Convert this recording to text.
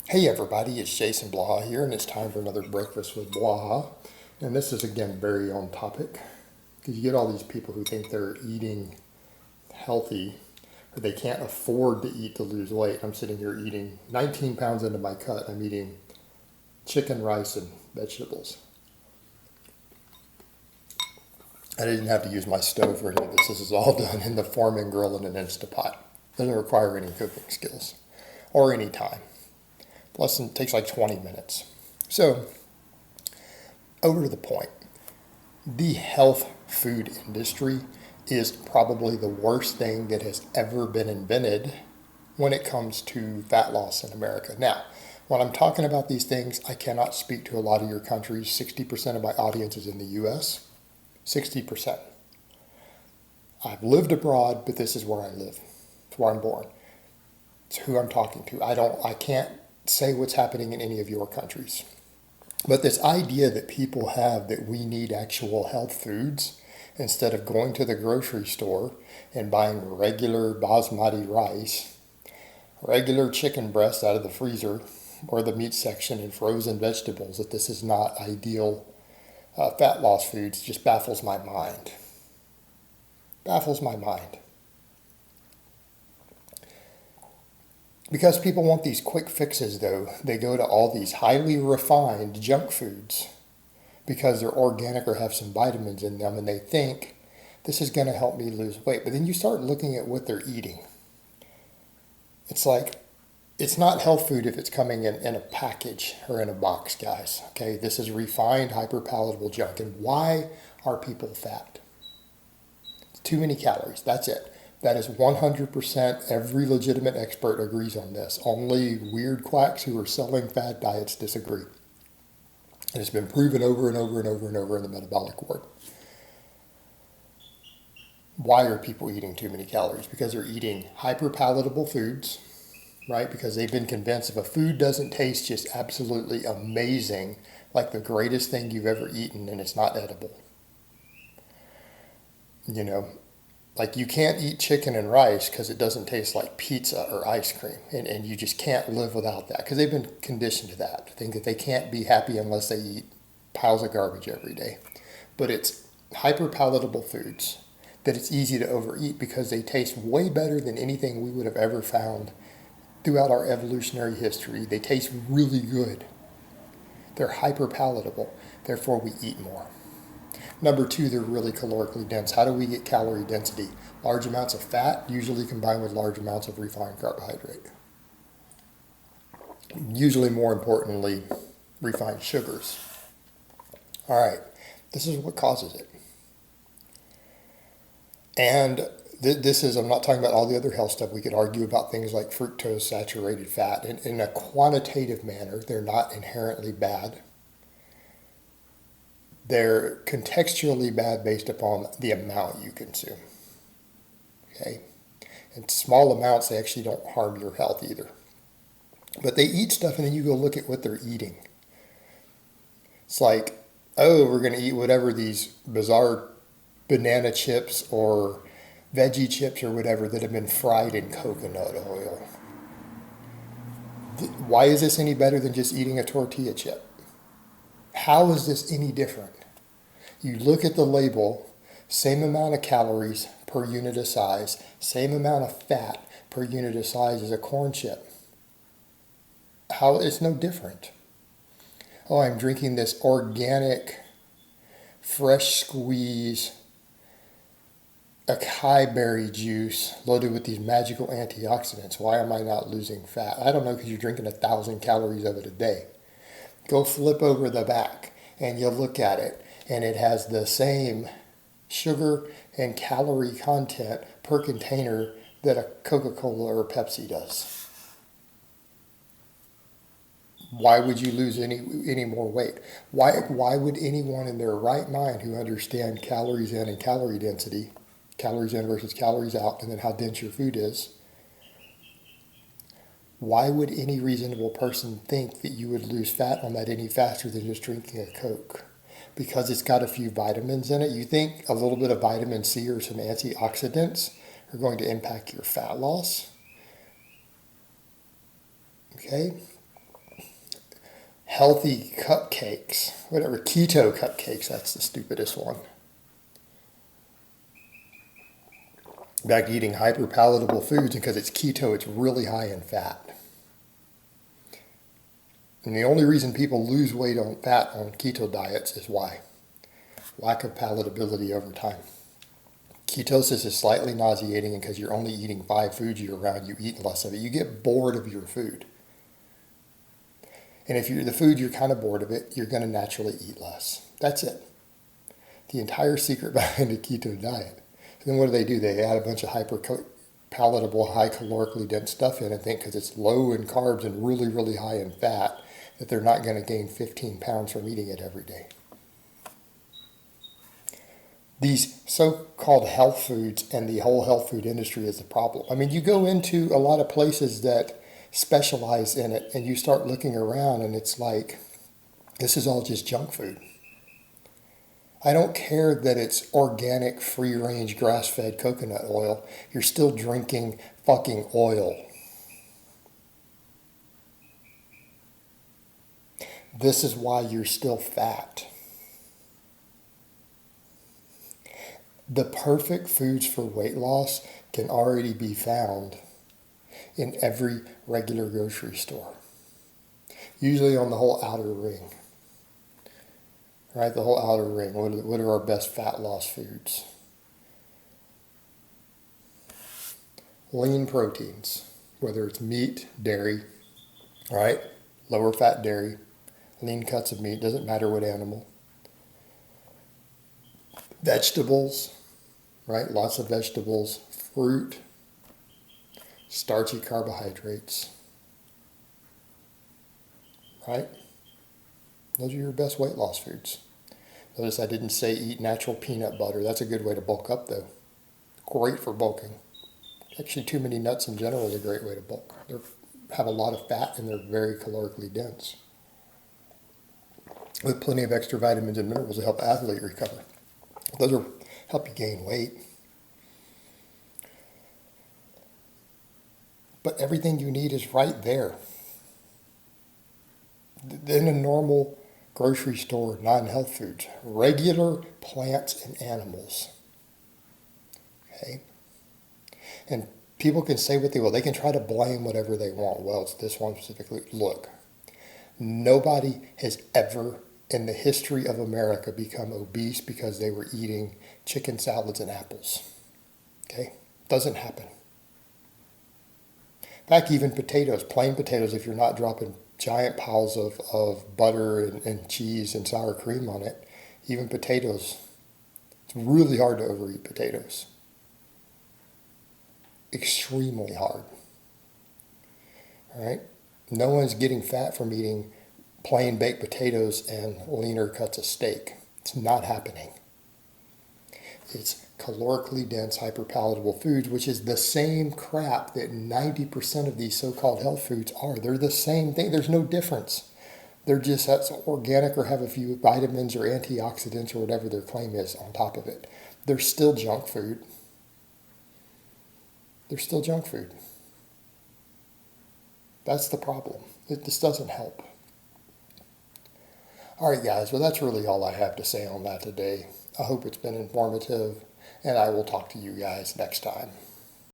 Hey everybody, it's Jason Blaha here, and it's time for another Breakfast with Blaha. And this is again very on topic because you get all these people who think they're eating healthy or they can't afford to eat to lose weight. I'm sitting here eating 19 pounds into my cut. I'm eating chicken, rice, and vegetables. I didn't have to use my stove for any of this. This is all done in the Foreman grill in an Instapot. Doesn't require any cooking skills or any time. Less than takes like 20 minutes. So, over to the point. The health food industry is probably the worst thing that has ever been invented when it comes to fat loss in America. Now, when I'm talking about these things, I cannot speak to a lot of your countries. 60% of my audience is in the US. 60%. I've lived abroad, but this is where I live. It's where I'm born. It's who I'm talking to. I can't say what's happening in any of your countries. But this idea that people have that we need actual health foods instead of going to the grocery store and buying regular basmati rice, regular chicken breast out of the freezer or the meat section and frozen vegetables, that this is not ideal fat loss foods just baffles my mind. Baffles my mind. Because people want these quick fixes, though, they go to all these highly refined junk foods because they're organic or have some vitamins in them, and they think this is going to help me lose weight. But then you start looking at what they're eating. It's like, it's not health food if it's coming in a package or in a box, guys. Okay, this is refined, hyper-palatable junk. And why are people fat? It's too many calories. That's it. That is 100%. Every legitimate expert agrees on this. Only weird quacks who are selling fad diets disagree. And it's been proven over and over and over and over in the metabolic world. Why are people eating too many calories? Because they're eating hyper-palatable foods, right? Because they've been convinced if a food doesn't taste just absolutely amazing, like the greatest thing you've ever eaten, and it's not edible. You know, like you can't eat chicken and rice because it doesn't taste like pizza or ice cream. And you just can't live without that because they've been conditioned to that. To think that they can't be happy unless they eat piles of garbage every day. But it's hyper palatable foods that it's easy to overeat because they taste way better than anything we would have ever found throughout our evolutionary history. They taste really good. They're hyper palatable. Therefore, we eat more. Number two, they're really calorically dense. How do we get calorie density? Large amounts of fat, usually combined with large amounts of refined carbohydrate. Usually, more importantly, refined sugars. All right, this is what causes it. And this is, I'm not talking about all the other health stuff. We could argue about things like fructose, saturated fat. In a quantitative manner, they're not inherently bad. They're contextually bad based upon the amount you consume. Okay? In small amounts, they actually don't harm your health either. But they eat stuff and then you go look at what they're eating. It's like, oh, we're going to eat whatever these bizarre banana chips or veggie chips or whatever that have been fried in coconut oil. Why is this any better than just eating a tortilla chip? How is this any different? You look at the label, same amount of calories per unit of size, same amount of fat per unit of size as a corn chip. How it's no different. Oh, I'm drinking this organic, fresh squeeze, acai berry juice loaded with these magical antioxidants. Why am I not losing fat? I don't know, because you're drinking 1,000 calories of it a day. Go flip over the back and you'll look at it and it has the same sugar and calorie content per container that a Coca-Cola or Pepsi does. Why would you lose any more weight? Why would anyone in their right mind who understand calories in and calorie density, calories in versus calories out, and then how dense your food is, why would any reasonable person think that you would lose fat on that any faster than just drinking a Coke? Because it's got a few vitamins in it. You think a little bit of vitamin C or some antioxidants are going to impact your fat loss? Okay? healthy cupcakes, whatever, keto cupcakes, that's the stupidest one. Back to eating hyper palatable foods, and because it's keto, it's really high in fat. And the only reason people lose weight on fat on keto diets is why? Lack of palatability over time. Ketosis is slightly nauseating, and because you're only eating 5 foods year round, you eat less of it. You get bored of your food. And if you're the food, you're kind of bored of it, you're going to naturally eat less. That's it. The entire secret behind a keto diet. And then what do? They add a bunch of hyper palatable, high calorically dense stuff in and think because it's low in carbs and really, really high in fat that they're not going to gain 15 pounds from eating it every day. These so-called health foods and the whole health food industry is the problem. I mean, you go into a lot of places that specialize in it and you start looking around and it's like, this is all just junk food. I don't care that it's organic, free-range, grass-fed coconut oil. You're still drinking fucking oil. This is why you're still fat. The perfect foods for weight loss can already be found in every regular grocery store. Usually on the whole outer ring. Right, the whole outer ring. What are our best fat loss foods? Lean proteins, whether it's meat, dairy, right? Lower fat dairy, lean cuts of meat, doesn't matter what animal. Vegetables, right? Lots of vegetables, fruit, starchy carbohydrates, right? Those are your best weight loss foods. Notice I didn't say eat natural peanut butter. That's a good way to bulk up though. Great for bulking. Actually, too many nuts in general is a great way to bulk. They have a lot of fat and they're very calorically dense. With plenty of extra vitamins and minerals to help athlete recover. Those will help you gain weight. But everything you need is right there. In a normal grocery store, non-health foods, regular plants and animals. Okay? And people can say what they will. They can try to blame whatever they want. Well, it's this one specifically. Look, nobody has ever in the history of America become obese because they were eating chicken salads and apples. Okay? Doesn't happen. In fact, even potatoes, plain potatoes, if you're not dropping giant piles of butter and cheese and sour cream on it, even potatoes, it's really hard to overeat potatoes. Extremely hard. All right? No one's getting fat from eating plain baked potatoes and leaner cuts of steak. It's not happening. It's calorically dense, hyperpalatable foods, which is the same crap that 90% of these so-called health foods are. They're the same thing. There's no difference. They're just that's organic or have a few vitamins or antioxidants or whatever their claim is on top of it. They're still junk food. They're still junk food. That's the problem. This doesn't help. All right, guys. Well, that's really all I have to say on that today. I hope it's been informative, and I will talk to you guys next time.